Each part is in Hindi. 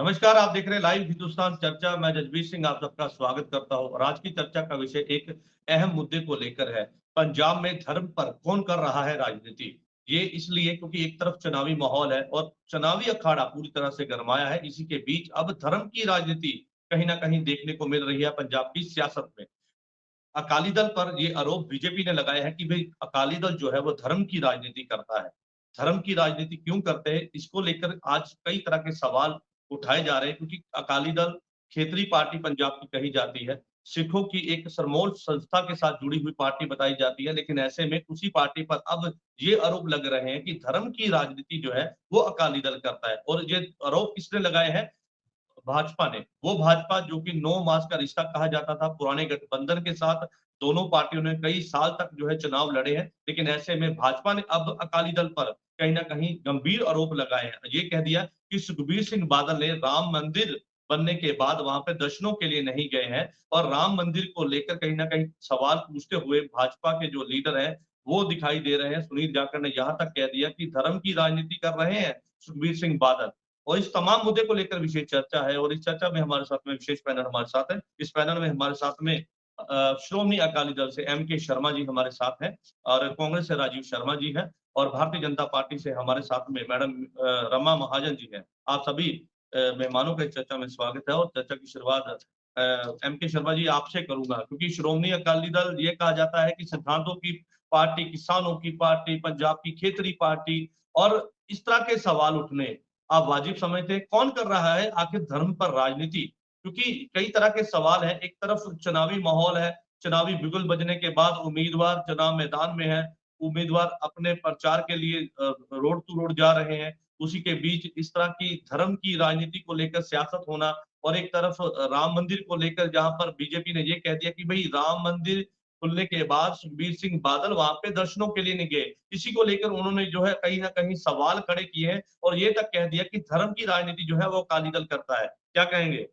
नमस्कार, आप देख रहे हैं लाइव हिंदुस्तान चर्चा। मैं जजबीर सिंह आप सबका स्वागत करता हूं और आज की चर्चा का विषय एक अहम मुद्दे को लेकर है। पंजाब में धर्म पर कौन कर रहा है राजनीति। ये इसलिए क्योंकि एक तरफ चुनावी माहौल है और चुनावी अखाड़ा पूरी तरह से गरमाया है। इसी के बीच अब धर्म की राजनीति कहीं ना कहीं देखने को मिल रही है पंजाब की सियासत में। अकाली दल पर ये आरोप बीजेपी ने लगाया है कि भाई अकाली दल जो है वो धर्म की राजनीति करता है। धर्म की राजनीति क्यों करते हैं, इसको लेकर आज कई तरह के सवाल उठाए जा रहे हैं, क्योंकि अकाली दल क्षेत्रीय पार्टी पंजाब की कही जाती है। सिखों की एक सरमोल संस्था के साथ जुड़ी हुई पार्टी बताई जाती है, लेकिन ऐसे में उसी पार्टी पर अब ये आरोप लग रहे हैं कि धर्म की राजनीति जो है वो अकाली दल करता है। और ये आरोप किसने लगाए हैं? भाजपा ने। वो भाजपा जो कि 9 मास का रिश्ता कहा जाता था पुराने गठबंधन के साथ। दोनों पार्टियों ने कई साल तक जो है चुनाव लड़े हैं, लेकिन ऐसे में भाजपा ने अब अकाली दल पर कहीं ना कहीं गंभीर आरोप लगाए हैं। ये कह दिया कि सुखबीर सिंह बादल ने राम मंदिर बनने के बाद वहां पे दर्शनों के लिए नहीं गए हैं। और राम मंदिर को लेकर कहीं ना कहीं सवाल पूछते हुए भाजपा के जो लीडर हैं वो दिखाई दे रहे हैं। सुनील जाखड़ ने यहाँ तक कह दिया कि धर्म की राजनीति कर रहे हैं सुखबीर सिंह बादल। और इस तमाम मुद्दे को लेकर विशेष चर्चा है और इस चर्चा में हमारे साथ में विशेष पैनल हमारे साथ है। इस पैनल में हमारे साथ में श्रोमणी अकाली दल से एम के शर्मा जी हमारे साथ हैं और कांग्रेस से राजीव शर्मा जी हैं और भारतीय जनता पार्टी से हमारे साथ में मैडम रमा महाजन जी हैं। आप सभी मेहमानों का इस चर्चा में स्वागत है और चर्चा की शुरुआत एम के शर्मा जी आपसे करूंगा, क्योंकि श्रोमणी अकाली दल ये कहा जाता है कि सिद्धांतों की पार्टी, किसानों की पार्टी, पंजाब की क्षेत्रीय पार्टी, और इस तरह के सवाल उठने आप वाजिब समझते हैं? कौन कर रहा है आखिर धर्म पर राजनीति? क्योंकि कई तरह के सवाल हैं। एक तरफ चुनावी माहौल है, चुनावी बिगुल बजने के बाद उम्मीदवार चुनाव मैदान में है, उम्मीदवार अपने प्रचार के लिए रोड टू रोड जा रहे हैं। उसी के बीच इस तरह की धर्म की राजनीति को लेकर सियासत होना, और एक तरफ राम मंदिर को लेकर जहां पर बीजेपी ने ये कह दिया कि भाई राम मंदिर खुलने के बाद सुखबीर सिंह बादल वहां पे दर्शनों के लिए नहीं गए। इसी को लेकर उन्होंने जो है कहीं ना कहीं सवाल खड़े किए हैं और ये तक कह दिया कि धर्म की राजनीति जो है वो अकाली दल करता है। क्या कहेंगे?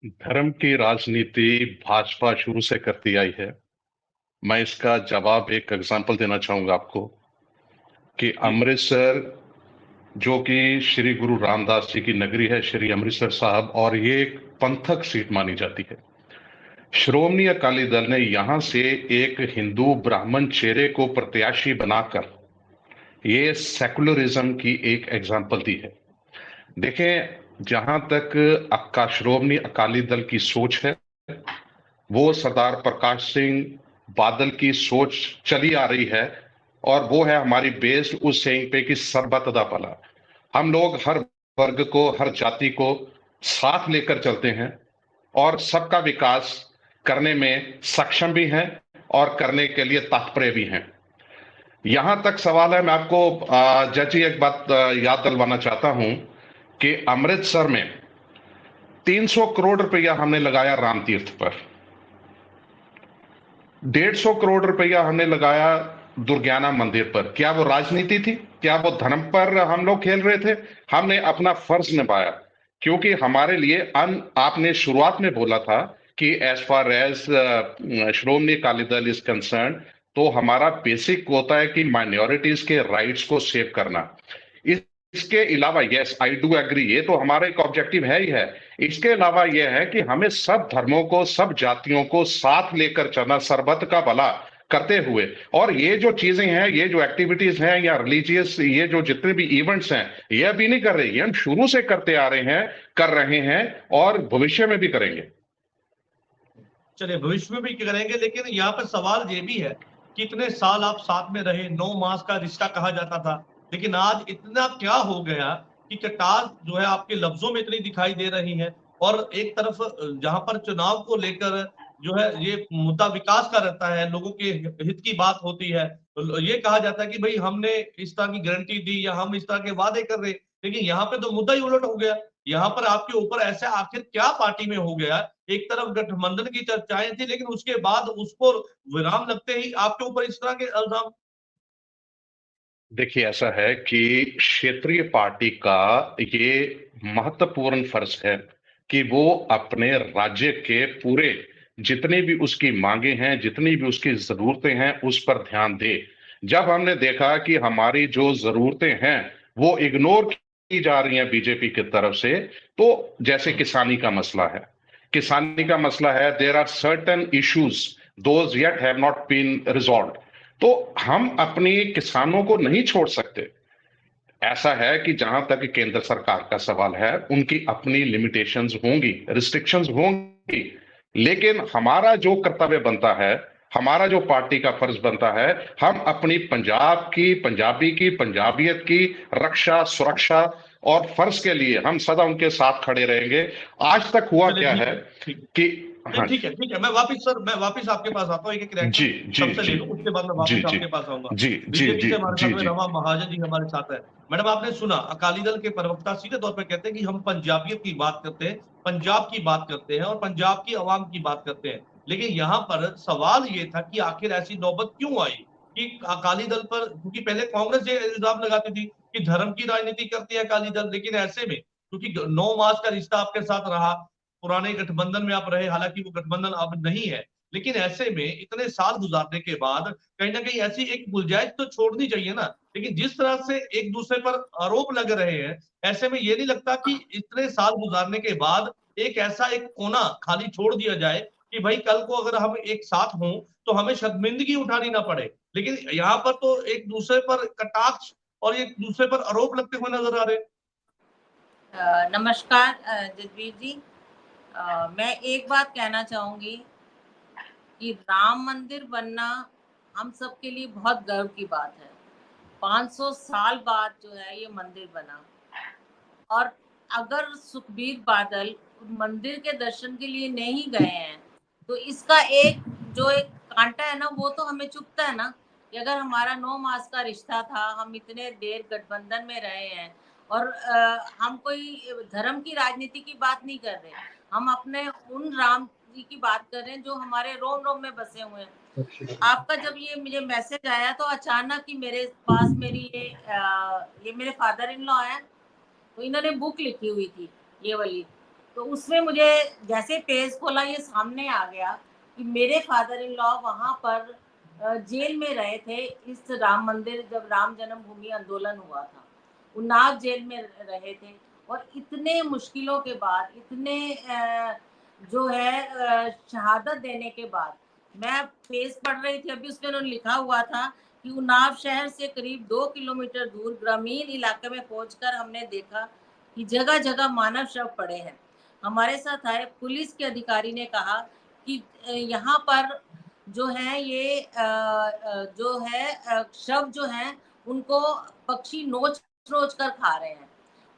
धर्म की राजनीति भाजपा शुरू से करती आई है। मैं इसका जवाब एक एग्जांपल देना चाहूंगा आपको कि जी। अमृतसर जो कि श्री गुरु रामदास जी की नगरी है, श्री अमृतसर साहब, और ये एक पंथक सीट मानी जाती है। श्रोमणी अकाली दल ने यहां से एक हिंदू ब्राह्मण चेहरे को प्रत्याशी बनाकर ये सेकुलरिज्म की एक एग्जांपल दी है। देखें, जहां तक श्रोमणी अकाली दल की सोच है, वो सरदार प्रकाश सिंह बादल की सोच चली आ रही है और वो है हमारी बेस्ड उस सेइंग पे कि सर्वत दा भला। हम लोग हर वर्ग को, हर जाति को साथ लेकर चलते हैं और सबका विकास करने में सक्षम भी हैं और करने के लिए तत्पर भी हैं। यहां तक सवाल है, मैं आपको जज जी एक बात याद दिलवाना चाहता हूं कि अमृतसर में 300 करोड़ रुपया हमने लगाया राम तीर्थ पर, 150 करोड़ रुपया हमने लगाया दुर्गाना मंदिर पर। क्या वो राजनीति थी? क्या वो धर्म पर हम लोग खेल रहे थे? हमने अपना फर्ज निभाया, क्योंकि हमारे लिए आपने शुरुआत में बोला था कि as far as Shiromani Akali Dal is concern, तो हमारा बेसिक होता है कि माइनॉरिटीज के राइट्स को सेव करना। इसके अलावा यस आई डू एग्री, ये तो हमारा एक ऑब्जेक्टिव है ही है। इसके अलावा यह है कि हमें सब धर्मों को, सब जातियों को साथ लेकर चलना, सर्वत्र का भला करते हुए। और ये जो चीजें हैं, ये जो एक्टिविटीज हैं या रिलीजियस, ये जो जितने भी इवेंट्स हैं, ये अभी नहीं कर रहे, ये हम शुरू से करते आ रहे हैं, कर रहे हैं और भविष्य में भी करेंगे। चलिए, भविष्य में भी करेंगे, लेकिन यहाँ पर सवाल ये भी है कि इतने साल आप साथ में रहे, 9 मास का रिश्ता कहा जाता था, लेकिन आज इतना क्या हो गया कि कटार जो है आपके लफ्जों में इतनी दिखाई दे रही है। और एक तरफ जहां पर चुनाव को लेकर जो है ये मुद्दा विकास का रहता है, लोगों के हित की बात होती है, तो ये कहा जाता है कि भाई हमने इस तरह की गारंटी दी या हम इस तरह के वादे कर रहे, लेकिन यहाँ पे तो मुद्दा ही उलट हो गया। यहाँ पर आपके ऊपर ऐसा आखिर क्या पार्टी में हो गया? एक तरफ गठबंधन की चर्चाएं थी, लेकिन उसके बाद उसको विराम लगते ही आपके ऊपर इस तरह के इल्जाम। देखिए, ऐसा है कि क्षेत्रीय पार्टी का ये महत्वपूर्ण फर्ज है कि वो अपने राज्य के पूरे जितने भी उसकी मांगे हैं, जितनी भी उसकी जरूरतें हैं, उस पर ध्यान दे। जब हमने देखा कि हमारी जो जरूरतें हैं वो इग्नोर की जा रही हैं बीजेपी की तरफ से, तो जैसे किसानी का मसला है, there are certain issues those yet have not been resolved. तो हम अपनी किसानों को नहीं छोड़ सकते। ऐसा है कि जहां तक केंद्र सरकार का सवाल है, उनकी अपनी लिमिटेशंस होंगी, रिस्ट्रिक्शंस होंगी, लेकिन हमारा जो कर्तव्य बनता है, हमारा जो पार्टी का फर्ज बनता है, हम अपनी पंजाब की, पंजाबी की, पंजाबियत की रक्षा, सुरक्षा और फर्ज के लिए हम सदा उनके साथ खड़े रहेंगे। आज तक हुआ चलिए क्या ठीक है है, ठीक कि नहीं, हाँ ठीक है, ठीक है। मैं वापस आपके पास आता हूँ, एक एक जी रिएक्शन जी सबसे ले जी लूं, उसके बाद मैं जी वापस जी आपके पास आऊंगा। जी जी बीजेपी जी से हमारे जी साथ में जी रमा महाजन जी हमारे साथ है। मैडम, आपने सुना अकाली दल के प्रवक्ता सीधे तौर पर कहते हैं कि हम पंजाबियत की बात करते हैं, पंजाब की बात करते हैं और पंजाब की आवाम की बात करते हैं। लेकिन यहाँ पर सवाल ये था कि आखिर ऐसी नौबत क्यों आई कि अकाली दल पर, क्योंकि पहले कांग्रेस ये इल्जाम लगाती थी कि धर्म की राजनीति करती है अकाली दल, लेकिन ऐसे में क्योंकि 9 मास का रिश्ता आपके साथ रहा, पुराने गठबंधन में आप रहे, हालांकि वो गठबंधन अब नहीं है, लेकिन ऐसे में इतने साल गुजारने के बाद कहीं ना कहीं ऐसी एक गुंजाइश तो छोड़नी चाहिए ना। लेकिन जिस तरह से एक दूसरे पर आरोप लग रहे हैं, ऐसे में ये नहीं लगता कि इतने साल गुजारने के बाद एक ऐसा एक कोना खाली छोड़ दिया जाए कि भाई कल को अगर हम एक साथ हों तो हमें शर्मिंदगी उठानी ना पड़े। लेकिन यहाँ पर तो एक दूसरे पर कटाक्ष और एक दूसरे पर आरोप लगते हुए नजर आ रहे हैं। नमस्कार जसवीर जी। मैं एक बात कहना चाहूंगी कि राम मंदिर बनना हम सबके लिए बहुत गर्व की बात है। 500 साल बाद जो है ये मंदिर बना, और अगर सुखबीर बादल मंदिर के दर्शन के लिए नहीं गए हैं तो इसका एक कांटा है ना, वो तो हमें चुभता है ना कि अगर हमारा 9 मास का रिश्ता था, हम इतने देर गठबंधन में रहे हैं, और हम कोई धर्म की राजनीति की बात नहीं कर रहे, हम अपने उन राम जी की बात कर रहे हैं जो हमारे रोम रोम में बसे हुए हैं। आपका जब ये मुझे मैसेज आया तो अचानक ही मेरे पास ये मेरे फादर इन लॉ है, तो इन्होंने बुक लिखी हुई थी ये वाली, तो उसमें मुझे जैसे पेज खोला ये सामने आ गया कि मेरे फादर इन लॉ वहां पर जेल में रहे थे। इस राम मंदिर, जब राम जन्मभूमि आंदोलन हुआ था, उन्नाव जेल में रहे थे, और इतने मुश्किलों के बाद, इतने शहादत देने के बाद, मैं पेज पढ़ रही थी अभी, उसमें उन्होंने लिखा हुआ था कि उन्नाव शहर से करीब 2 किलोमीटर दूर ग्रामीण इलाके में पहुंचकर हमने देखा कि जगह जगह मानव शव पड़े हैं। हमारे साथ आए पुलिस के अधिकारी ने कहा कि यहाँ पर जो है ये शव जो हैं उनको पक्षी नोच नोच कर खा रहे हैं।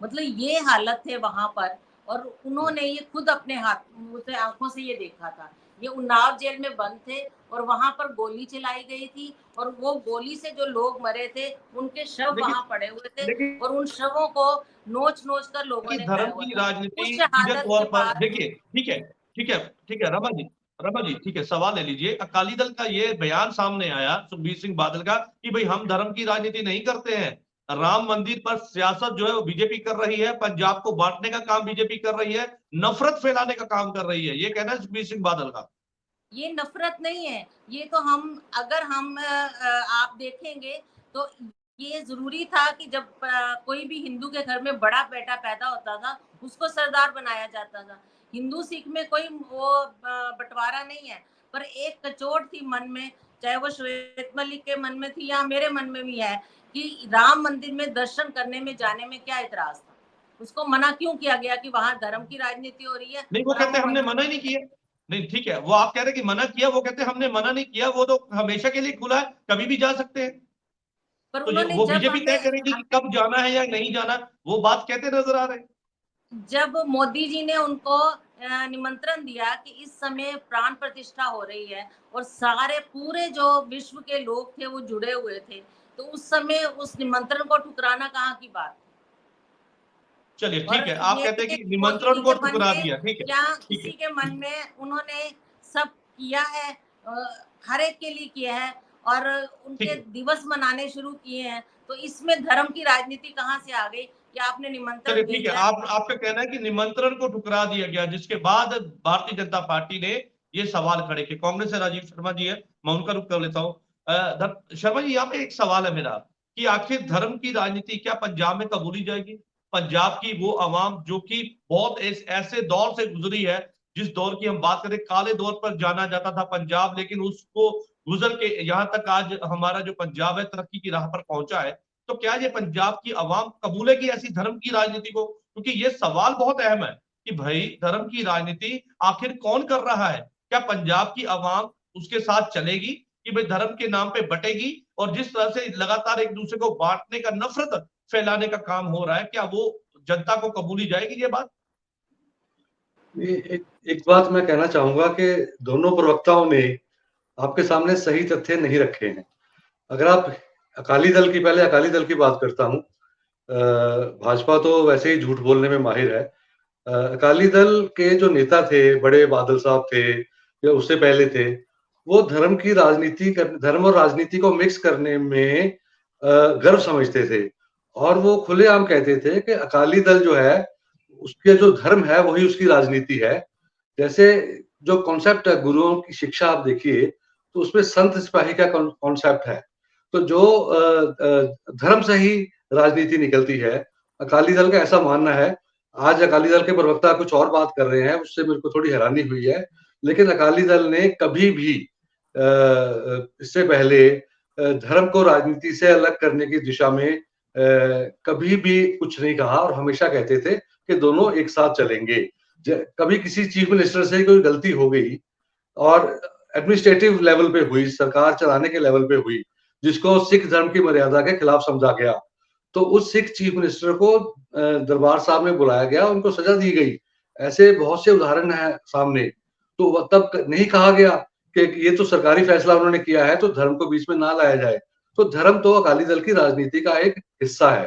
मतलब ये हालत है वहां पर, और उन्होंने ये खुद अपने आंखों से ये देखा था। ये उन्नाव जेल में बंद थे और वहां पर गोली चलाई गई थी, और वो गोली से जो लोग मरे थे उनके शव वहां पड़े हुए थे, और उन शवों को नोच नोच कर लोगों ने खाया धर्म हुआ की था। राजनीति उस सीधे शहादत तौर के पर बाद देखिए, ठीक है, ठीक है, ठीक है, रमा जी, ठीक है, सवाल ले लीजिए। अकाली दल का ये बयान सामने आया सुखबीर सिंह बादल का कि भाई हम धर्म की राजनीति नहीं करते हैं, राम मंदिर पर सियासत जो है वो बीजेपी कर रही है, पंजाब को बांटने का काम बीजेपी कर रही है, नफरत फैलाने का काम कर रही है, ये कहना है सुखबीर सिंह बादल का। ये नफरत नहीं है, ये तो अगर हम आप देखेंगे तो ये जरूरी था कि जब कोई भी हिंदू के घर में बड़ा बेटा पैदा होता था उसको सरदार बनाया जाता था। हिंदू सिख में कोई वो बंटवारा नहीं है, पर एक कचोट थी मन में, चाहे वो श्वेत मलिक के मन में थी या मेरे मन में भी है, कि राम मंदिर में दर्शन करने में जाने में क्या इतराज था, उसको मना क्यों किया गया कि वहां धर्म की राजनीति हो रही है। नहीं, वो कहते हैं हमने मना ही नहीं किया। नहीं, ठीक है, वो आप कह रहे हैं कि मना किया, वो कहते हैं हमने मना नहीं किया, वो तो हमेशा के लिए खुला है, कभी भी जा सकते हैं। पर तो उन्होंने वो जब बीजेपी तय करेगी कि कब जाना है या नहीं जाना, वो बात कहते नजर आ रहे हैं। जब मोदी जी ने उनको निमंत्रण दिया कि इस समय प्राण प्रतिष्ठा हो रही है और सारे पूरे जो विश्व के लोग थे वो जुड़े हुए थे, तो उस समय उस निमंत्रण को ठुकराना कहाँ की बात। चलिए और ठीक है, आप कहते हैं कि मोदी निमंत्रण जी को के मन ठुकरा में दिया, ठीक है, या ठीक है। किसी के मन में उन्होंने सब किया है, हर एक के लिए किया है, और ठीक उनके है, दिवस मनाने शुरू किए हैं, तो इसमें धर्म की राजनीति कहाँ से आ गई कि आपने निमंत्रण चलिए ठीक है, भेजा है। आपका कहना है कि निमंत्रण को ठुकरा दिया गया, जिसके बाद भारतीय जनता पार्टी ने ये सवाल खड़े किए। कांग्रेस से राजीव शर्मा जी है, मैं उनका रुख कर लेता हूँ। शर्मा जी, यहाँ पे एक सवाल है मेरा कि आखिर धर्म की राजनीति क्या पंजाब में कबूली जाएगी? पंजाब की वो आवाम जो कि बहुत ऐसे दौर से गुजरी है, जिस दौर की हम बात करें, काले दौर पर जाना जाता था पंजाब, लेकिन उसको गुजर के यहाँ तक आज हमारा जो पंजाब है तरक्की की राह पर पहुंचा है। तो क्या ये पंजाब की आवाम कबूलेगी ऐसी धर्म की राजनीति को? क्योंकि ये सवाल बहुत अहम है कि भाई धर्म की राजनीति आखिर कौन कर रहा है? क्या पंजाब की आवाम उसके साथ चलेगी कि भाई धर्म के नाम पे बटेगी? और जिस तरह से लगातार एक दूसरे को बांटने का, नफरत फैलाने का काम हो रहा है, क्या वो जनता को कबूली जाएगी ये बात? एक बात मैं कहना चाहूंगा कि दोनों प्रवक्ताओं ने आपके सामने सही तथ्य नहीं रखे हैं। अगर आप अकाली दल की बात करता हूं, भाजपा तो वैसे ही झूठ बोलने में माहिर है। अकाली दल के जो नेता थे, बड़े बादल साहब थे या उससे पहले थे, वो धर्म और राजनीति को मिक्स करने में गर्व समझते थे और वो खुलेआम कहते थे कि अकाली दल जो है उसके जो धर्म है वही उसकी राजनीति है। जैसे जो कॉन्सेप्ट है गुरुओं की शिक्षा आप देखिए तो उसमें संत सिपाही का कॉन्सेप्ट है। तो जो धर्म से ही राजनीति निकलती है, अकाली दल का ऐसा मानना है। आज अकाली दल के प्रवक्ता कुछ और बात कर रहे हैं, उससे मेरे को थोड़ी हैरानी हुई है, लेकिन अकाली दल ने कभी भी इससे पहले धर्म को राजनीति से अलग करने की दिशा में कभी भी कुछ नहीं कहा और हमेशा कहते थे कि दोनों एक साथ चलेंगे। कभी किसी चीफ मिनिस्टर से कोई गलती हो गई और एडमिनिस्ट्रेटिव लेवल पे हुई, सरकार चलाने के लेवल पे हुई, जिसको सिख धर्म की मर्यादा के खिलाफ समझा गया, तो उस सिख चीफ मिनिस्टर को दरबार साहब में बुलाया गया, उनको सजा दी गई। ऐसे बहुत से उदाहरण हैं सामने। तो तब नहीं कहा गया कि ये तो सरकारी फैसला उन्होंने किया है तो धर्म को बीच में ना लाया जाए। तो धर्म तो अकाली दल की राजनीति का एक हिस्सा है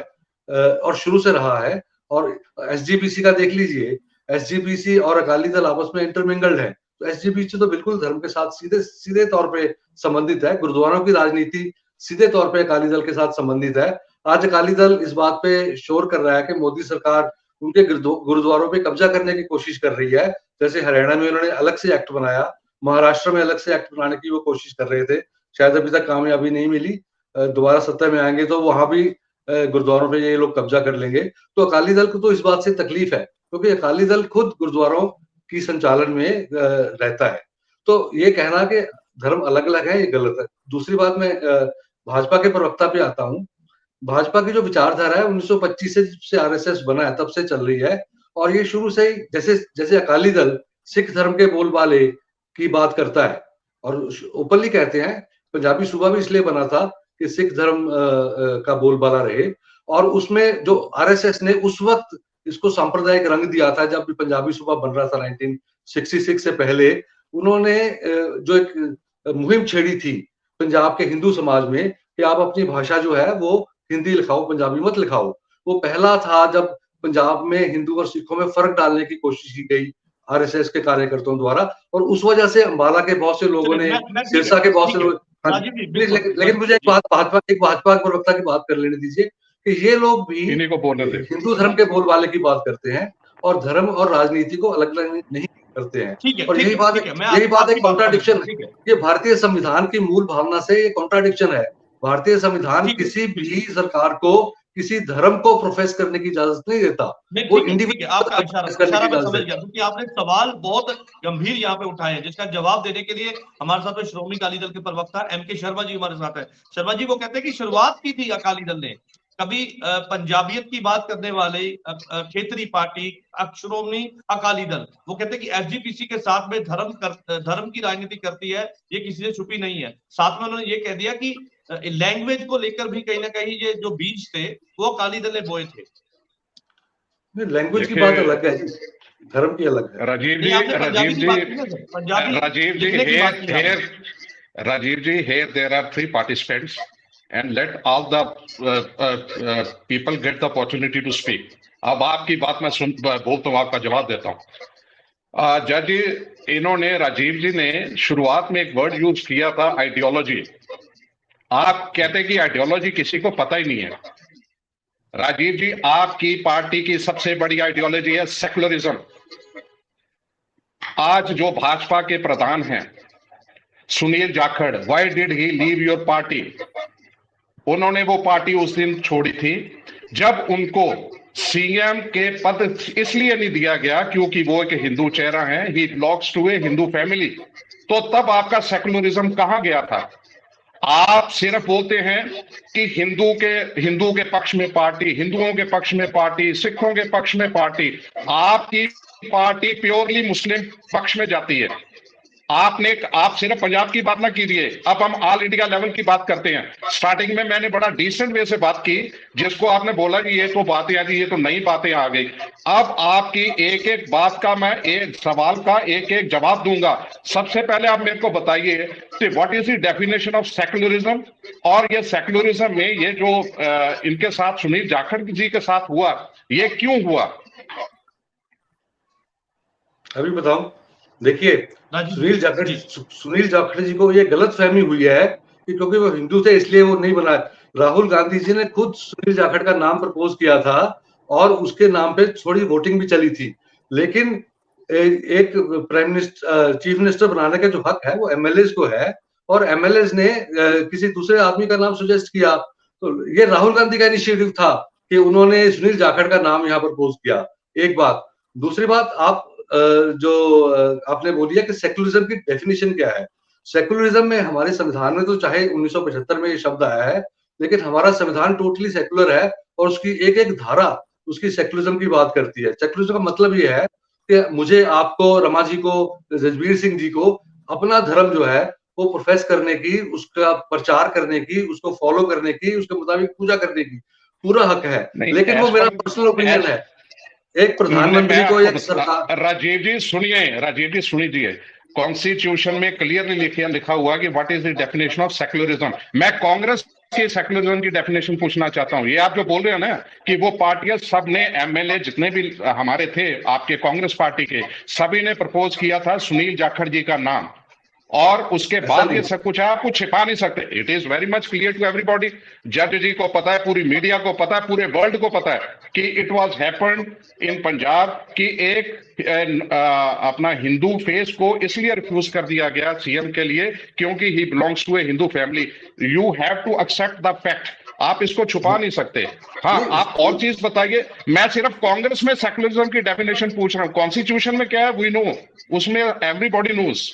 और शुरू से रहा है। और एसजीपीसी का देख लीजिए, एसजीपीसी और अकाली दल आपस में इंटरमिंगल्ड है। तो एसजीपीसी तो बिल्कुल धर्म के साथ सीधे तौर पे संबंधित है। गुरुद्वारों की राजनीति सीधे तौर पे अकाली दल के साथ संबंधित है। आज अकाली दल इस बात पे शोर कर रहा है कि मोदी सरकार उनके गुरुद्वारों पे कब्जा करने की कोशिश कर रही है। जैसे हरियाणा में उन्होंने अलग से एक्ट बनाया, महाराष्ट्र में अलग से एक्ट बनाने की वो कोशिश कर रहे थे, शायद अभी तक कामयाबी नहीं मिली। दोबारा सत्ता में आएंगे तो वहां भी गुरुद्वारों पे ये लोग कब्जा कर लेंगे। तो अकाली दल को तो इस बात से तकलीफ है क्योंकि अकाली दल खुद गुरुद्वारों की संचालन में रहता है। तो ये कहना कि धर्म अलग अलग है, ये गलत है। दूसरी बात, मैं भाजपा के प्रवक्ता पे आता हूँ। भाजपा की जो विचारधारा है 1925 से आरएसएस बना है तब से चल रही है और ये शुरू से ही जैसे अकाली दल सिख धर्म के बोलबाले की बात करता है और ओपनली कहते हैं, पंजाबी सूबा भी इसलिए बना था कि सिख धर्म का बोलबाला रहे। और उसमें जो आरएसएस ने उस वक्त इसको सांप्रदायिक रंग दिया था जब पंजाबी सूबा बन रहा था 1966 से पहले, उन्होंने जो एक मुहिम छेड़ी थी पंजाब के हिंदू समाज में कि आप अपनी भाषा जो है वो हिंदी लिखाओ, पंजाबी मत लिखाओ। वो पहला था जब पंजाब में हिंदू और सिखों में फर्क डालने की कोशिश की गई आरएसएस के कार्यकर्ताओं द्वारा। और उस वजह से अंबाला के बहुत से लोगों ने, सिरसा के बहुत से लोग, लेकिन मुझे एक भाजपा प्रवक्ता की बात कर लेने दीजिए कि ये लोग भी हिंदू धर्म के बोलबाले की बात करते हैं और धर्म और राजनीति को अलग अलग नहीं करते हैं। और यही बात एक कॉन्ट्राडिक्शन है। ये भारतीय संविधान की मूल भावना से ये कॉन्ट्राडिक्शन है। भारतीय संविधान किसी भी सरकार को किसी धर्म को प्रोफेस करने की इजाजत नहीं देता। वो इंडिविजुअल आपका इशारा मैं समझ गया, क्योंकि आपने सवाल बहुत गंभीर यहाँ पे उठाए हैं जिसका जवाब देने के लिए हमारे साथ में श्रोमणी अकाली दल के प्रवक्ता एमके शर्मा जी हमारे साथ है। शर्मा जी, वो कहते हैं कि शुरुआत की थी अकाली दल ने, कभी पंजाबियत की बात करने वाले खेतरी पार्टी श्रोमणी अकाली दल, वो कहते हैं कि एसजीपीसी के साथ में धर्म की राजनीति करती है, ये किसी से छुपी नहीं है। साथ में उन्होंने ये कह दिया कि लैंग्वेज को लेकर भी कहीं ना कहीं ये जो बीज थे वो अकाली दल ने बोए थे। लैंग्वेज की बात अलग है, धर्म की अलग है। राजीव जी, here there are 3 participants and let all the people get the opportunity to speak. अब आपकी बात मैं बोलता हूँ, आपका जवाब देता हूँ। जज जी, इन्होंने, राजीव जी ने शुरुआत में एक वर्ड यूज किया था, आइडियोलॉजी। आप कहते हैं कि आइडियोलॉजी किसी को पता ही नहीं है। राजीव जी, आपकी पार्टी की सबसे बड़ी आइडियोलॉजी है सेकुलरिज्म। आज जो भाजपा के प्रधान हैं Sunil Jakhar, why did he leave your party? उन्होंने वो पार्टी उस दिन छोड़ी थी जब उनको सीएम के पद इसलिए नहीं दिया गया क्योंकि वो एक हिंदू चेहरा है, he belongs to a Hindu family. तो तब आपका सेकुलरिज्म कहां गया था? आप सिर्फ बोलते हैं कि हिंदू के पक्ष में पार्टी, हिंदुओं के पक्ष में पार्टी, सिखों के पक्ष में पार्टी। आपकी पार्टी प्योरली मुस्लिम पक्ष में जाती है। आप सिर्फ पंजाब की बात ना कीजिए, अब हम ऑल इंडिया लेवल की बात करते हैं। स्टार्टिंग में मैंने बड़ा डिसेंट वे से बात की, जिसको आपने बोला कि ये तो बातें आ गई, ये तो नई बातें आ गई। अब आपकी एक एक बात का मैं एक सवाल का एक एक जवाब दूंगा। सबसे पहले आप मेरे को बताइए कि what is the definition of secularism, और ये सेक्युलरिज्म में ये जो इनके साथ सुनील जाखड़ जी के साथ हुआ, ये क्यों हुआ? अभी बताऊं। देखिए, सुनील जाखड़ जी को ये गलत फहमी हुई है कि क्योंकि वो हिंदू थे इसलिए वो नहीं बना। राहुल गांधी जी ने खुद सुनील जाखड़ का नाम प्रपोज किया था और उसके नाम पे थोड़ी वोटिंग भी चली थी, लेकिन एक प्राइम मिनिस्टर, चीफ मिनिस्टर बनाने का जो हक है वो एमएलए को है, और एमएलए ने किसी दूसरे आदमी का नाम सजेस्ट किया। तो ये राहुल गांधी का इनिशिएटिव था कि उन्होंने सुनील जाखड़ का नाम यहाँ प्रपोज किया। एक बात। दूसरी बात, आप जो आपने बोली है कि सेक्युलरिज्म की डेफिनेशन क्या है। सेक्युलरिज्म में हमारे संविधान में तो चाहे 1975 में ये शब्द आया है, लेकिन हमारा संविधान टोटली सेक्युलर है और उसकी एक एक धारा उसकी सेक्युलरिज्म की बात करती है। सेक्युलरिज्म का मतलब ये है कि मुझे, आपको, रमा जी को, जजबीर सिंह जी को अपना धर्म जो है वो प्रोफेस करने की, उसका प्रचार करने की, उसको फॉलो करने की, उसके मुताबिक पूजा करने की पूरा हक है। लेकिन वो मेरा पर्सनल ओपिनियन है। एक प्रधानमंत्री को एक सरकार। राजीव जी सुनिए, कॉन्स्टिट्यूशन में क्लियरली लिखा हुआ कि what is the definition of secularism. मैं कांग्रेस के सेक्युलरिज्म की डेफिनेशन पूछना चाहता हूं। ये आप जो बोल रहे हो ना कि वो पार्टियां सब ने, एमएलए जितने भी हमारे थे आपके कांग्रेस पार्टी के, सभी ने प्रपोज किया था सुनील जाखड़ जी का नाम, और उसके बाद ये सब कुछ आप कुछ छिपा नहीं सकते। It is very much clear to everybody. जज जी को पता है, पूरी मीडिया को पता है, पूरे वर्ल्ड को पता है कि it was happened in Punjab कि एक अपना हिंदू फेस को इसलिए रिफ्यूज कर दिया गया सीएम के लिए क्योंकि he belongs to a Hindu family. You have to accept the fact, आप इसको छुपा नहीं सकते। हाँ, आप और चीज बताइए। मैं सिर्फ कांग्रेस में सेक्युलरिज्म की डेफिनेशन पूछ रहा हूँ, कॉन्स्टिट्यूशन में क्या है वी नो, उसमें एवरीबॉडी नोज।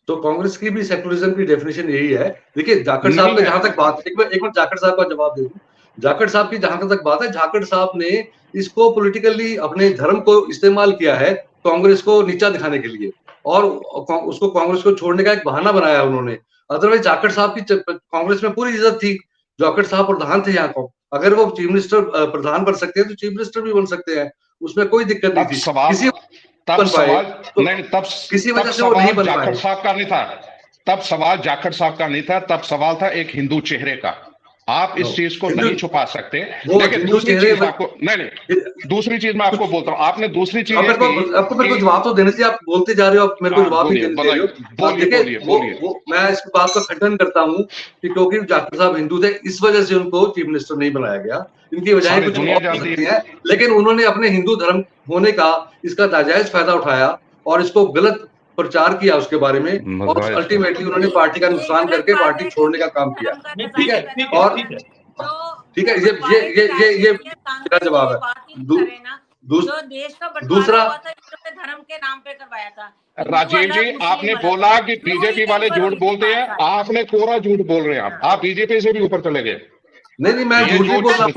तो कांग्रेस की भी सेक्युलरिज्म की डेफिनेशन यही है। देखिए, जाखड़ साहब का जहां तक बात, एक मिनट जाखड़ साहब का जवाब दे दूं। जाखड़ साहब की जहां तक बात है, जाखड़ साहब ने इसको पॉलिटिकली अपने धर्म को इस्तेमाल किया है कांग्रेस को नीचा दिखाने के लिए, और उसको कांग्रेस को छोड़ने का एक बहाना बनाया उन्होंने। अदरवाइज जाखड़ साहब की कांग्रेस में पूरी इज्जत थी। जाखड़ साहब प्रधान थे यहाँ को, अगर वो चीफ मिनिस्टर प्रधान बन सकते हैं तो चीफ मिनिस्टर भी बन सकते हैं, उसमें कोई दिक्कत नहीं थी। तब किसी वजह से वो नहीं बन पाए। जाखड़ साहब का नहीं था, तब सवाल जाखड़ साहब का नहीं था, तब सवाल था एक हिंदू चेहरे का। आप इस चीज को नहीं छुपा सकते। लेकिन दूसरी चीज आपको दूसरी चीज मैं आपको बोलता हूँ, आपने दूसरी चीज आपको मेरे को जवाब तो देने से, आप बोलते जा रहे हो, आप मेरे को जवाब नहीं दे रहे हो। मैं इस बात का खंडन करता हूँ कि क्योंकि जाखड़ साहब हिंदू थे, इस वजह से उनको चीफ मिनिस्टर नहीं बनाया गया। इनकी वजह कुछ और हो सकती है, लेकिन उन्होंने अपने हिंदू धर्म होने का इसका नाजायज फायदा उठाया और इसको गलत प्रचार किया उसके बारे में, और अल्टीमेटली उन्होंने पार्टी का नुकसान करके पार्टी छोड़ने का काम किया। ठीक है, और ठीक है, ये मेरा जवाब है। दूसरा, धर्म के नाम पे करवाया था। राजीव जी, आपने बोला कि बीजेपी वाले झूठ बोलते हैं, आपने कोरा झूठ बोल रहे हैं। आप बीजेपी से भी ऊपर चले गए। नहीं, मैं झूठ नहीं बोल रहा हूँ।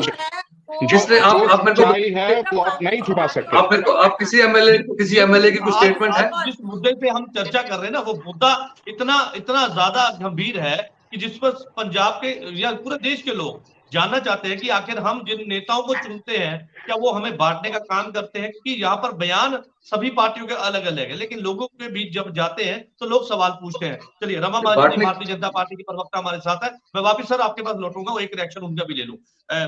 जिसने आप मेरे को है वो आप नहीं छुपा सकते। आप मेरे को, आप किसी एमएलए की कुछ स्टेटमेंट है? जिस मुद्दे पे हम चर्चा कर रहे हैं ना, वो मुद्दा इतना ज्यादा गंभीर है कि जिस पर पंजाब के या पूरे देश के लोग जानना चाहते हैं कि आखिर हम जिन नेताओं को चुनते हैं क्या वो हमें बांटने का काम करते हैं, क्योंकि यहाँ पर बयान सभी पार्टियों के अलग अलग है, लेकिन लोगों के बीच जब जाते हैं तो लोग सवाल पूछते हैं। चलिए, रमा मांझी भारतीय जनता पार्टी की प्रवक्ता हमारे साथ है, मैं वापिस सर आपके पास लौटूंगा, वो एक रिएक्शन उनका भी ले लूं।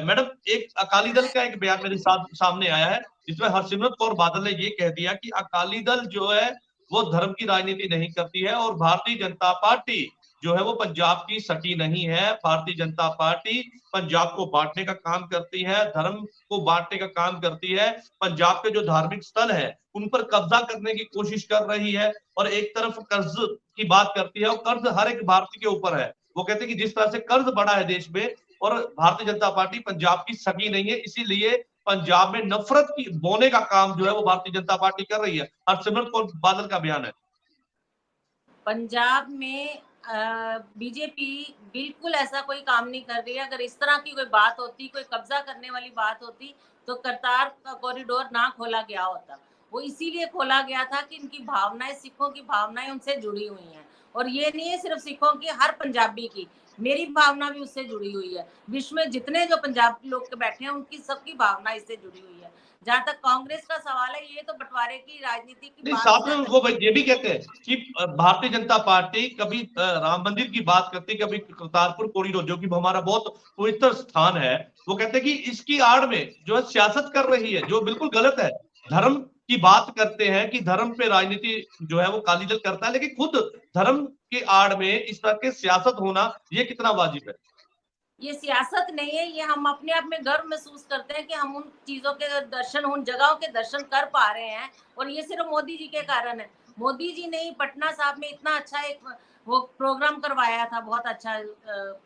मैडम, एक अकाली दल का एक बयान मेरे सामने आया है जिसमें हरसिमरत कौर बादल ने ये कह दिया कि अकाली दल जो है वो धर्म की राजनीति नहीं करती है और भारतीय जनता पार्टी जो है वो पंजाब की सटी नहीं है। भारतीय जनता पार्टी पंजाब को बांटने का काम करती है, धर्म को बांटने का काम करती है, पंजाब के जो धार्मिक स्थल है उन पर कब्जा करने की कोशिश कर रही है, और एक तरफ कर्ज की बात करती है, और कर्ज हर एक भारतीय के ऊपर है। वो कहते हैं कि जिस तरह से कर्ज बढ़ा है देश में, और भारतीय जनता पार्टी पंजाब की सगी नहीं है, इसीलिए पंजाब में नफरत की बोने का काम जो है वो भारतीय जनता पार्टी कर रही है। हरसिमरत कौर बादल का बयान है। पंजाब में बीजेपी बिल्कुल ऐसा कोई काम नहीं कर रही है। अगर इस तरह की कोई बात होती, कोई कब्जा करने वाली बात होती, तो करतार का कॉरिडोर ना खोला गया होता। वो इसीलिए खोला गया था कि इनकी भावनाएं, सिखों की भावनाएं उनसे जुड़ी हुई हैं। और ये नहीं है सिर्फ सिखों की, हर पंजाबी की, मेरी भावना भी उससे जुड़ी हुई है। विश्व में जितने जो पंजाबी लोग बैठे हैं उनकी सबकी भावना इससे जुड़ी हुई है। जहां तक कांग्रेस का सवाल है, ये तो बंटवारे की राजनीति की नहीं, बात साथ में वो ये भी कहते हैं कि भारतीय जनता पार्टी कभी राम मंदिर की बात करती, कभी करतारपुर कॉरिडोर, जो कि हमारा बहुत पवित्र स्थान है, वो कहते हैं कि इसकी आड़ में जो है सियासत कर रही है, जो बिल्कुल गलत है। धर्म की बात करते हैं कि धर्म पे राजनीति जो है वो अकाली दल करता है, लेकिन खुद धर्म के आड़ में इस तरह के सियासत होना ये कितना वाजिब है? ये सियासत नहीं है, ये हम अपने आप में गर्व महसूस करते हैं कि हम उन चीजों के दर्शन, उन जगहों के दर्शन कर पा रहे हैं। और ये सिर्फ मोदी जी के कारण है। मोदी जी ने ही पटना साहब में इतना अच्छा एक वो प्रोग्राम करवाया था, बहुत अच्छा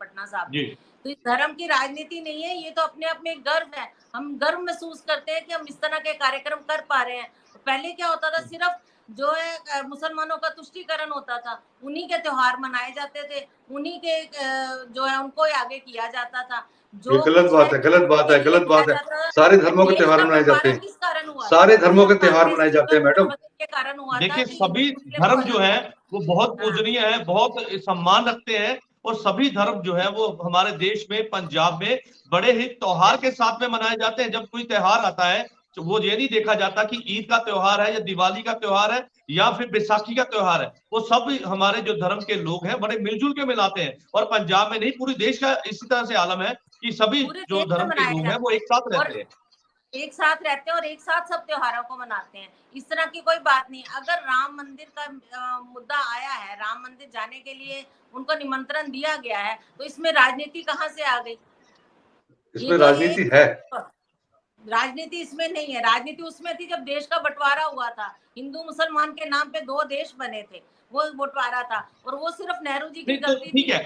पटना साहब में। तो इस धर्म की राजनीति नहीं है, ये तो अपने आप में एक गर्व है। हम गर्व महसूस करते हैं कि हम इस तरह के कार्यक्रम कर पा रहे हैं। पहले क्या होता था, सिर्फ जो है मुसलमानों का तुष्टीकरण होता था, उन्हीं के त्योहार मनाए जाते थे, उन्हीं के जो है उनको आगे किया जाता था। जो गलत बात है, गलत बात है, गलत बात है। सारे धर्मों के त्योहार मनाए जाते हैं, किस कारण हुआ? सारे धर्मों के त्योहार मनाए जाते हैं मैडम। के कारण हुआ। देखिए, सभी धर्म जो है वो बहुत पूजनीय है, बहुत सम्मान रखते हैं, और सभी धर्म जो है वो हमारे देश में, पंजाब में बड़े ही त्योहार के साथ में मनाए जाते हैं। जब कोई त्योहार आता है तो वो ये नहीं देखा जाता कि ईद का त्योहार है या दिवाली का त्योहार है या फिर बैसाखी का त्योहार है। वो सब हमारे जो धर्म के लोग हैं बड़े मिलजुल के मिलाते हैं। और पंजाब में नहीं, पूरे देश का इसी तरह से आलम है कि सभी जो धर्म के लोग हैं वो एक साथ रहते हैं, एक साथ रहते हैं और एक साथ सब त्योहारों को मनाते हैं। इस तरह की कोई बात नहीं। अगर राम मंदिर का मुद्दा आया है, राम मंदिर जाने के लिए उनको निमंत्रण दिया गया है, तो इसमें राजनीति कहाँ से आ गई? इसमें राजनीति है? राजनीति इसमें नहीं है। राजनीति उसमें थी जब देश का बंटवारा हुआ था, हिंदू मुसलमान के नाम पे 2 देश बने थे, वो बंटवारा था। और वो सिर्फ नेहरू जी की गलती थी। ठीक है,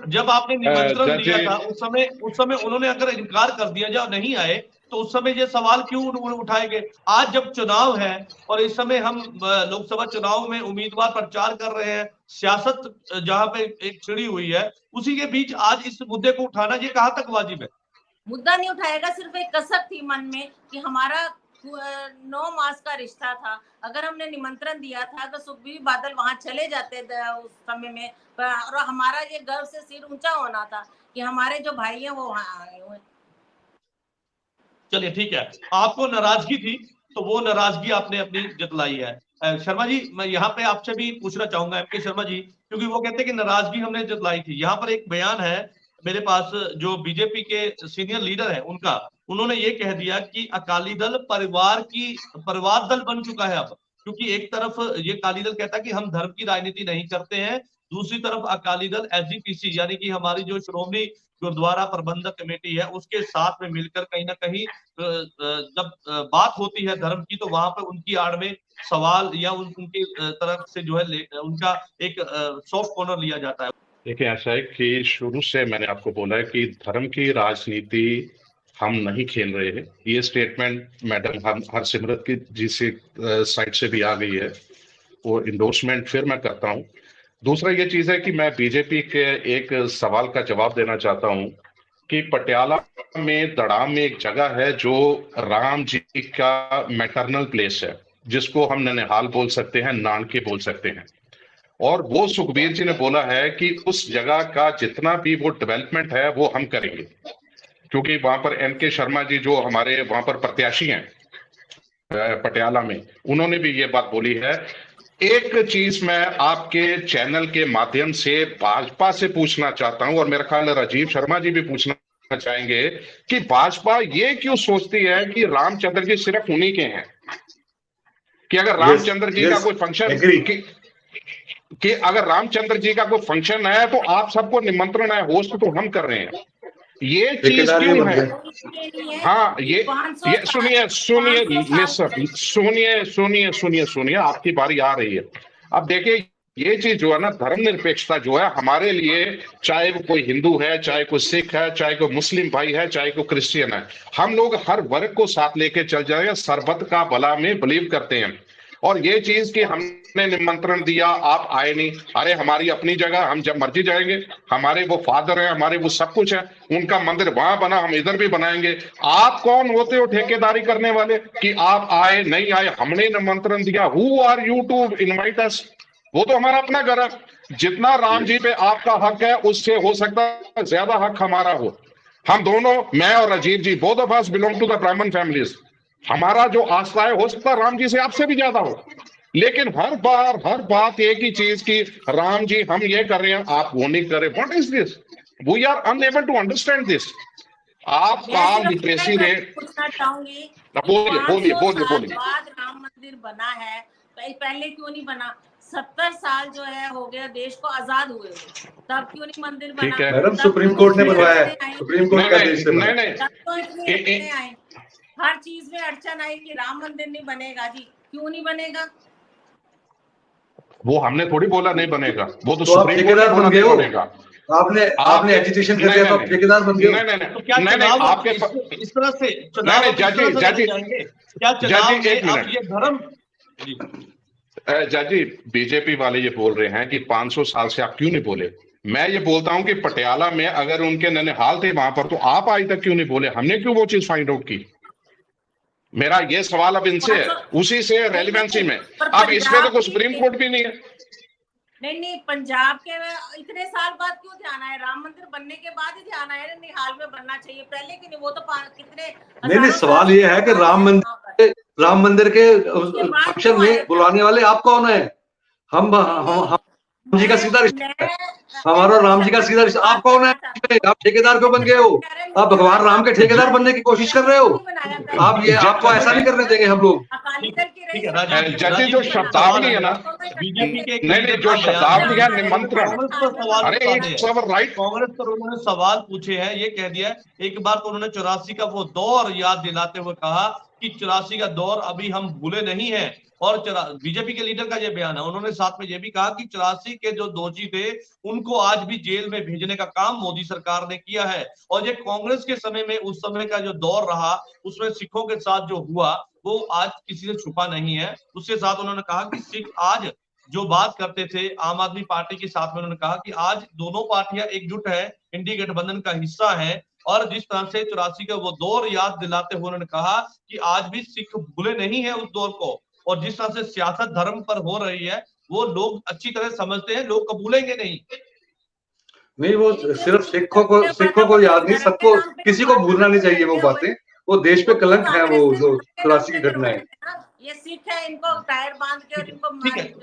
जब आपने निमंत्रण दिया था उस समय उन्होंने अगर इनकार कर दिया जाए, नहीं आए, तो उस समय ये सवाल क्यों उठाए गए? आज जब चुनाव है और इस समय हम लोकसभा चुनाव में उम्मीदवार प्रचार कर रहे हैं, सियासत जहां पे एक छिड़ी हुई है, उसी के बीच आज इस मुद्दे को उठाना ये कहां तक वाजिब है? मुद्दा नहीं उठाएगा, सिर्फ एक कसक थी मन में कि हमारा 9 मास का रिश्ता था। अगर हमने निमंत्रण दिया था, अगर सुखबीर बादल वहां चले जाते उस समय में, और हमारा ये गर्व से सिर ऊंचा होना था कि हमारे जो भाई हैं वो वहां आए हुए। चलिए ठीक है, आपको नाराजगी थी तो वो नाराजगी आपने अपनी जतलाई है। शर्मा जी, मैं यहाँ पे आपसे भी पूछना चाहूंगा, एमके शर्मा जी, क्योंकि वो कहते हैं कि नाराजगी हमने जतलाई थी। यहाँ पर एक बयान है मेरे पास, जो बीजेपी के सीनियर लीडर है उनका, उन्होंने ये कह दिया कि अकाली दल परिवार दल बन चुका है अब। क्योंकि एक तरफ ये अकाली दल कहता है कि हम धर्म की राजनीति नहीं करते हैं, दूसरी तरफ अकाली दल एसजीपीसी यानी कि हमारी जो श्रोमणी गुरुद्वारा प्रबंधक कमेटी है उसके साथ में मिलकर कहीं ना कहीं जब बात होती है धर्म की, तो वहां पर उनकी आड़ में सवाल या उनकी तरफ से जो है उनका एक सॉफ्ट कॉर्नर लिया जाता है। देखिए, ऐसा है कि शुरू से मैंने आपको बोला है कि धर्म की राजनीति हम नहीं खेल रहे हैं। ये स्टेटमेंट मैडम हरसिमरत की जी से साइड से भी आ गई है, वो इंडोर्समेंट फिर मैं करता हूँ। दूसरा ये चीज है कि मैं बीजेपी के एक सवाल का जवाब देना चाहता हूँ कि पटियाला में दड़ाम में एक जगह है जो राम जी का मैटरनल प्लेस है, जिसको हम ननिहाल बोल सकते हैं, नानके बोल सकते हैं। और वो सुखबीर जी ने बोला है कि उस जगह का जितना भी वो डेवलपमेंट है वो हम करेंगे, क्योंकि वहां पर एमके शर्मा जी जो हमारे वहां पर प्रत्याशी हैं पटियाला में, उन्होंने भी ये बात बोली है। एक चीज मैं आपके चैनल के माध्यम से भाजपा से पूछना चाहता हूं, और मेरा ख्याल है राजीव शर्मा जी भी पूछना चाहेंगे, कि भाजपा ये क्यों सोचती है कि रामचंद्र जी सिर्फ उन्हीं के हैं? कि अगर रामचंद्र जी का कोई फंक्शन कि अगर रामचंद्र जी का कोई फंक्शन है तो आप सबको निमंत्रण है, होस्ट तो हम कर रहे हैं, ये चीज क्यों है? हाँ, ये सुनिए, आपकी बारी आ रही है। अब देखिए, ये चीज जो है ना, धर्मनिरपेक्षता जो है हमारे लिए, चाहे वो कोई हिंदू है, चाहे कोई सिख है, चाहे कोई मुस्लिम भाई है, चाहे कोई क्रिश्चियन है, हम लोग हर वर्ग को साथ लेके चल जाएंगे, सरबत का भला में बिलीव करते हैं। और ये चीज कि हमने निमंत्रण दिया, आप आए नहीं, अरे हमारी अपनी जगह, हम जब मर्जी जाएंगे, हमारे वो फादर हैं, हमारे वो सब कुछ है, उनका मंदिर वहां बना, हम इधर भी बनाएंगे। आप कौन होते हो ठेकेदारी करने वाले कि आप आए नहीं आए, हमने निमंत्रण दिया, who are you to invite us? वो तो हमारा अपना घर है। जितना राम जी पे आपका हक है, उससे हो सकता है ज्यादा हक हमारा हो। हम दोनों, मैं और Rajiv ji, both of us belong to the Brahmin families, हमारा जो आस्था है हो सकता है राम जी से आपसे भी ज्यादा हो, लेकिन हर बात एक ही चीज की, राम जी हम ये कर रहे हैं, आप वो नहीं कर रहे। What is this? We are unable to understand this. आपका लिटरेसी रेट, पूछना चाहूंगी, बोलिए बोलिए बोलिए बोलिए। बाद राम मंदिर बना है, तो पहले क्यों नहीं बना? 70 साल जो है हो गया देश को आजाद हुए, तब क्यों नहीं मंदिर बना? ठीक है मैडम, सुप्रीम कोर्ट ने बनवाया है, सुप्रीम कोर्ट का देश से बना। नहीं, हर चीज में अड़चन आई कि राम मंदिर नहीं बनेगा जी, क्यों नहीं बनेगा? वो हमने थोड़ी बोला नहीं बनेगा, वो तो आप ठेकेदार बन गए हो, आपने एजिटेशन कर दिया तो आप ठेकेदार बन गए। नहीं, तो क्या चुनाव आपके इस तरह से चुनाव क्या चुनाव में आप ये धर्म? जाजी, बीजेपी वाले ये बोल रहे हैं कि 500 साल से आप क्यों नहीं बोले। मैं ये बोलता हूं कि पटियाला में अगर उनके ननिहाल थे वहां पर, तो आप आज तक क्यों नहीं बोले? हमने क्यों वो चीज फाइंड आउट की? मेरा ये सवाल अब इनसे है, उसी से रेलिवेंसी में। अब इसमें तो कोई सुप्रीम कोर्ट भी नहीं है। नहीं, पंजाब के इतने साल बाद क्यों ध्यान आया? राम मंदिर बनने के बाद ही ध्यान आया, निहाल में बनना चाहिए, पहले की नहीं। वो तो कितने नहीं, सवाल ये है कि राम मंदिर के फंक्शन में बुलाने वाले आप कौन है? हम जी का सीधा रिश्ता है, हमारा राम जी का सीधा रिश्ता। आप कौन है? आप ठेकेदार क्यों बन गए हो? आप भगवान राम के ठेकेदार बनने की कोशिश कर रहे हो। आपको ऐसा नहीं करने देंगे हम लोग। जैसे जो शब्दावली है ना, बीजेपी के नहीं, जो शब्दावली है निमंत्रण, कांग्रेस पर उन्होंने सवाल पूछे हैं, ये कह दिया। एक बार तो उन्होंने 84 का वो दौर याद दिलाते हुए कहा कि 84 का दौर अभी हम भूले नहीं है। और बीजेपी के लीडर का ये बयान है। उन्होंने साथ में ये भी कहा कि 84 के जो दोषी थे उनको आज भी जेल में भेजने का काम मोदी सरकार ने किया है। और ये कांग्रेस के समय में, उस समय का जो दौर रहा, उसमें सिखों के साथ जो हुआ वो आज किसी से छुपा नहीं है। उसके साथ उन्होंने कहा कि सिख आज जो बात करते थे आम आदमी पार्टी के साथ में, उन्होंने कहा कि आज दोनों पार्टियां एकजुट है, इंडी गठबंधन का हिस्सा है। और जिस तरह से 84 का वो दौर याद दिलाते हुए उन्होंने कहा कि आज भी सिख भूले नहीं है उस दौर को। और जिस तरह से सियासत धर्म पर हो रही है वो लोग अच्छी तरह समझते हैं, लोग कबूलेंगे नहीं। वो सिर्फ सिखों को याद नहीं, सबको, किसी को भूलना नहीं चाहिए वो बातें। वो देश पे कलंक है, वो जो 84 की घटना है। ये सिख है, इनको टायर बांध के और इनको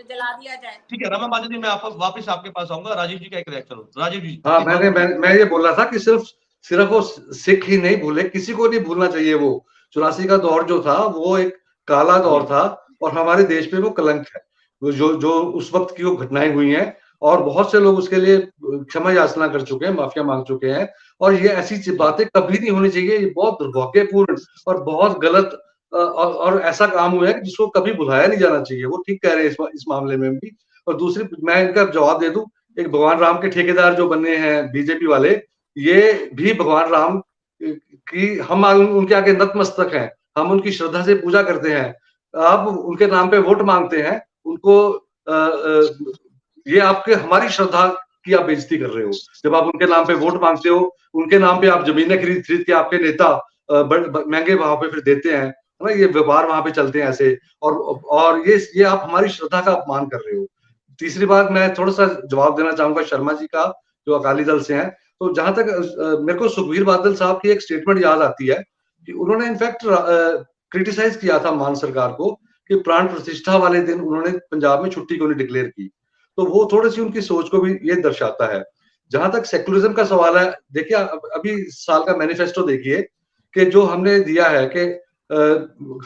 जला दिया जाए। ठीक है रमा बाजा जी, मैं वापस आपके पास आऊंगा। राजीव जी का एक रिएक्शन हो। राजीव जी। हाँ, मैं ये बोल रहा था कि सिर्फ वो सिख ही नहीं भूले, किसी को नहीं भूलना चाहिए। वो 84 का दौर जो था वो एक काला दौर था और हमारे देश पे वो कलंक है। जो उस वक्त की वो घटनाएं हुई हैं और बहुत से लोग उसके लिए क्षमा याचना कर चुके हैं, माफिया मांग चुके हैं। और ये ऐसी बातें कभी नहीं होनी चाहिए। ये बहुत दुर्भाग्यपूर्ण और बहुत गलत और ऐसा काम हुआ है कि जिसको कभी भुलाया नहीं जाना चाहिए। वो ठीक कह रहे हैं इस मामले में भी। और दूसरी, मैं इनका जवाब दे दूं, एक भगवान राम के ठेकेदार जो बने हैं बीजेपी वाले, ये भी भगवान राम की, हम उनके आगे नतमस्तक हैं, हम उनकी श्रद्धा से पूजा करते हैं। आप उनके नाम पे वोट मांगते हैं, उनको ये आपके हमारी श्रद्धा की आप बेइज्जती कर रहे हो। जब आप उनके नाम पे वोट मांगते हो, उनके नाम पे आप जमीनें खरीद के आपके नेता महंगे भाव पे फिर देते हैं, है ना। ये व्यापार वहां पे चलते हैं ऐसे, और ये आप हमारी श्रद्धा का अपमान कर रहे हो। तीसरी बात, मैं थोड़ा सा जवाब देना चाहूंगा शर्मा जी का, जो अकाली दल से हैं। तो जहां तक मेरे को सुखबीर बादल साहब की एक स्टेटमेंट याद आती है कि उन्होंने इनफैक्ट क्रिटिसाइज किया था मान सरकार को कि प्राण प्रतिष्ठा वाले दिन उन्होंने पंजाब में छुट्टी क्यों नहीं डिक्लेयर की। तो वो थोड़ी सी उनकी सोच को भी ये दर्शाता है। जहां तक सेकुलरिज्म का सवाल है, देखिए अभी साल का मैनिफेस्टो देखिए कि जो हमने दिया है कि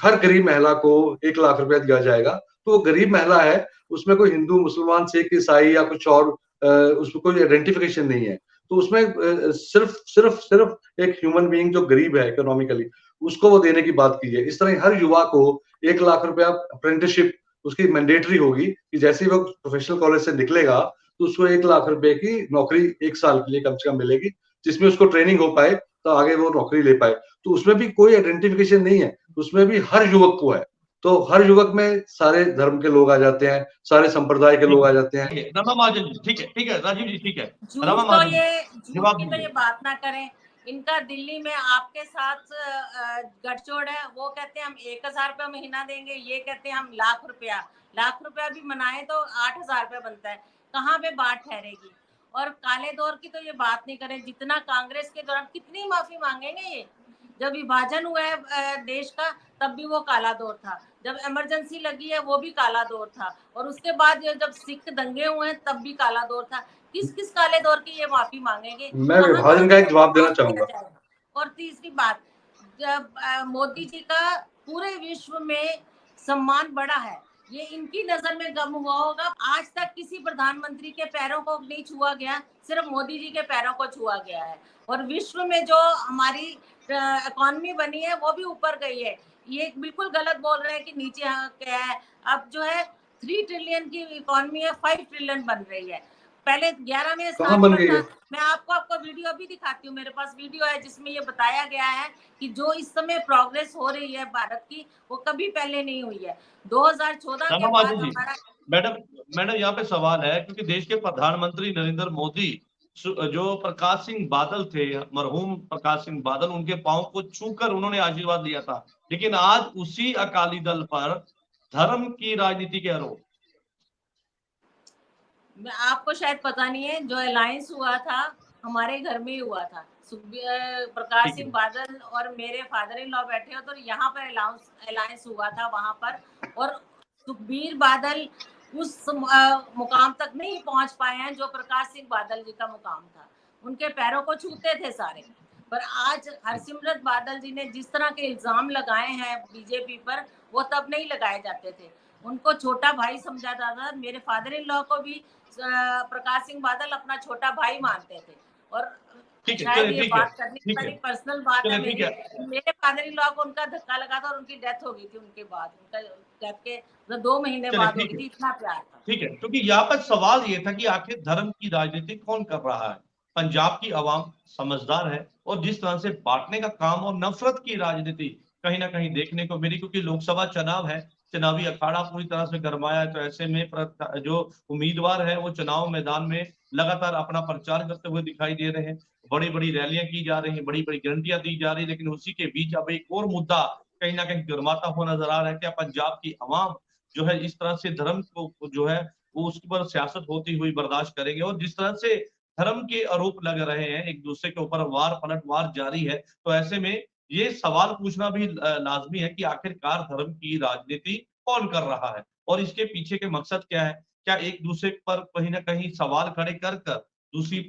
हर गरीब महिला को 1 लाख रुपया दिया जाएगा। तो वो गरीब महिला है, उसमें कोई हिंदू, मुसलमान, सिख, ईसाई या कुछ और उसमें कोई आइडेंटिफिकेशन नहीं है। तो उसमें सिर्फ एक ह्यूमन बीइंग जो गरीब है इकोनॉमिकली, उसको वो देने की बात की है। इस तरह हर युवा को 1 लाख रुपया अप्रेंटिसशिप उसकी मैंडेटरी होगी कि जैसे ही वो प्रोफेशनल कॉलेज से निकलेगा तो उसको 1 लाख रुपए की नौकरी 1 साल के लिए कम से कम मिलेगी, जिसमें उसको ट्रेनिंग हो पाए तो आगे वो नौकरी ले पाए। तो उसमें भी कोई आइडेंटिफिकेशन नहीं है, उसमें भी हर युवक को है। तो हर युवक में सारे धर्म के लोग आ जाते हैं, सारे संप्रदाय के लोग आ जाते हैं। रमा महाजन जी, ठीक है राजीव जी, ठीक है। रमा झूठ महाजन की तो ये बात ना करें। इनका दिल्ली में आपके साथ गठजोड़ है। वो कहते हैं हम 1000 रुपया महीना देंगे, ये कहते हैं हम लाख रुपया भी मनाए तो 8000 रुपया बनता है। कहाँ पे बात ठहरेगी? और काले दौर की तो ये बात नहीं करें। जितना कांग्रेस के दौरान, कितनी माफी मांगेंगे ये? जब विभाजन हुआ है देश का, तब भी वो काला दौर था। जब इमरजेंसी लगी है, वो भी काला दौर था। और उसके बाद जब सिख दंगे हुए हैं, तब भी काला दौर था। किस किस काले दौर की ये माफी मांगेंगे? मैं विभाजन का एक जवाब देना चाहूंगा। और तीसरी बात, जब मोदी जी का पूरे विश्व में सम्मान बढ़ा है, ये इनकी नजर में गम हुआ होगा। आज तक किसी प्रधानमंत्री के पैरों को नहीं छुआ गया, सिर्फ मोदी जी के पैरों को छुआ गया है। और विश्व में जो हमारी इकोनॉमी बनी है, वो भी ऊपर गई है। ये बिल्कुल गलत बोल रहे हैं कि नीचे क्या है। अब जो है 3 ट्रिलियन की इकोनॉमी है, 5 ट्रिलियन बन रही है। पहले 11 में कहाँ बन गई है? मैं आपको वीडियो अभी दिखाती हूँ। मेरे पास वीडियो है जिसमें ये बताया गया है कि जो इस समय प्रोग्रेस हो रही है भारत की, वो कभी पहले नहीं हुई है। 2014 के बाद हमारा मैडम यहाँ पे सवाल है, क्योंकि देश के प्रधानमंत्री नरेंद्र मोदी जो प्रकाश सिंह बादल थे, मरहूम प्रकाश सिंह बादल, उनके पांव को छूकर उन्होंने आशीर्वाद लिया था। लेकिन आज उसी अकाली दल पर धर्म की राजनीति के आरोप। आपको शायद पता नहीं है, जो अलायंस हुआ था हमारे घर में ही हुआ था। प्रकाश सिंह बादल और मेरे फादर इन लॉ बैठे हो, तो यहाँ पर अलायंस हुआ था वहां पर। और सुखबीर बादल उस मुकाम तक नहीं पहुंच पाए हैं जो प्रकाश सिंह बादल जी का मुकाम था। उनके पैरों को छूते थे सारे। पर आज हरसिमरत बादल जी ने जिस तरह के इल्जाम लगाए हैं बीजेपी पर, वो तब नहीं लगाए जाते थे। उनको छोटा भाई समझा जाता था। मेरे फादर इन लॉ को भी प्रकाश सिंह बादल अपना छोटा भाई मानते थे। और शायद ये बात करनी बड़ी पर्सनल बात है मेरी। मेरे फादर इन लॉ को उनका धक्का लगा था और उनकी डेथ हो गई थी। उनके बाद, उनका डेथ के 2 महीने बाद हो गई थी। इतना प्यार था। ठीक है, क्योंकि यहाँ पर सवाल ये था कि आखिर धर्म की राजनीति कौन कर रहा है। पंजाब की आवाम समझदार है, और जिस तरह से बांटने का काम और नफरत की राजनीति कहीं ना कहीं देखने को मिली, क्योंकि लोकसभा चुनाव है, चुनावी अखाड़ा पूरी तरह से गरमाया है। तो ऐसे में जो उम्मीदवार है वो चुनाव मैदान में लगातार अपना प्रचार करते हुए दिखाई दे रहे हैं। बड़ी बड़ी रैलियां की जा रही हैं, बड़ी बड़ी गारंटियां दी जा रही है। लेकिन उसी के बीच अब एक और मुद्दा कहीं ना कहीं गरमाता हुआ नजर आ रहा है। क्या पंजाब की आवाम जो है इस तरह से धर्म को जो है वो उसके पर सियासत होती हुई बर्दाश्त करेंगे? और जिस तरह से धर्म के आरोप लग रहे हैं, एक दूसरे के ऊपर वार पलटवार जारी है, तो ऐसे में ये सवाल पूछना भी लाजमी है कि आखिरकार धर्म की राजनीति कौन कर रहा है और इसके पीछे के मकसद क्या है। क्या एक दूसरे पर कहीं ना कहीं सवाल खड़े कर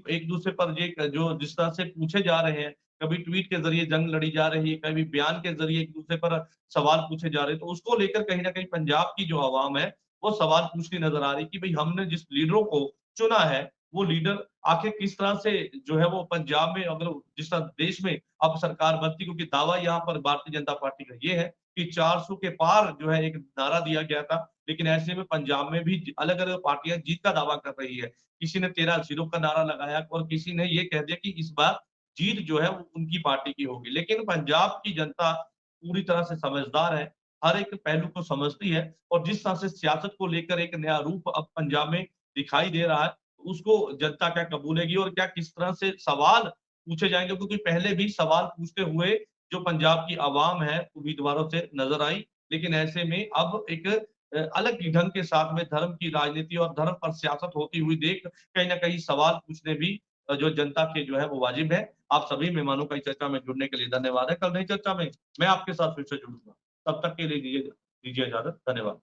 एक दूसरे पर ये जो जिस तरह से पूछे जा रहे हैं, कभी ट्वीट के जरिए जंग लड़ी जा रही है, कभी बयान के जरिए एक दूसरे पर सवाल पूछे जा रहे हैं, तो उसको लेकर कहीं ना कहीं पंजाब की जो आवाम है वो सवाल पूछती नजर आ रही कि भाई हमने जिस लीडरों को चुना है, वो लीडर आखिर किस तरह से जो है वो पंजाब में, अगर जिस तरह देश में अब सरकार बनती, क्योंकि दावा यहाँ पर भारतीय जनता पार्टी का ये है कि 400 के पार जो है एक नारा दिया गया था। लेकिन ऐसे में पंजाब में भी अलग अलग पार्टियां जीत का दावा कर रही है। किसी ने 13-0 का नारा लगाया और किसी ने ये कह दिया कि इस बार जीत जो है वो उनकी पार्टी की होगी। लेकिन पंजाब की जनता पूरी तरह से समझदार है, हर एक पहलू को समझती है, और जिस तरह से सियासत को लेकर एक नया रूप अब पंजाब में दिखाई दे रहा है, उसको जनता क्या कबूलेगी और क्या किस तरह से सवाल पूछे जाएंगे। क्योंकि पहले भी सवाल पूछते हुए जो पंजाब की आवाम है उम्मीदवारों से नजर आई। लेकिन ऐसे में अब एक अलग ढंग के साथ में धर्म की राजनीति और धर्म पर सियासत होती हुई देख कहीं ना कहीं सवाल पूछने भी जो जनता के जो है वो वाजिब है। आप सभी मेहमानों का इस चर्चा में जुड़ने के लिए धन्यवाद है। कल नई चर्चा में मैं आपके साथ फिर से जुड़ूंगा। तब तक के लिए दीजिए इजाजत। धन्यवाद।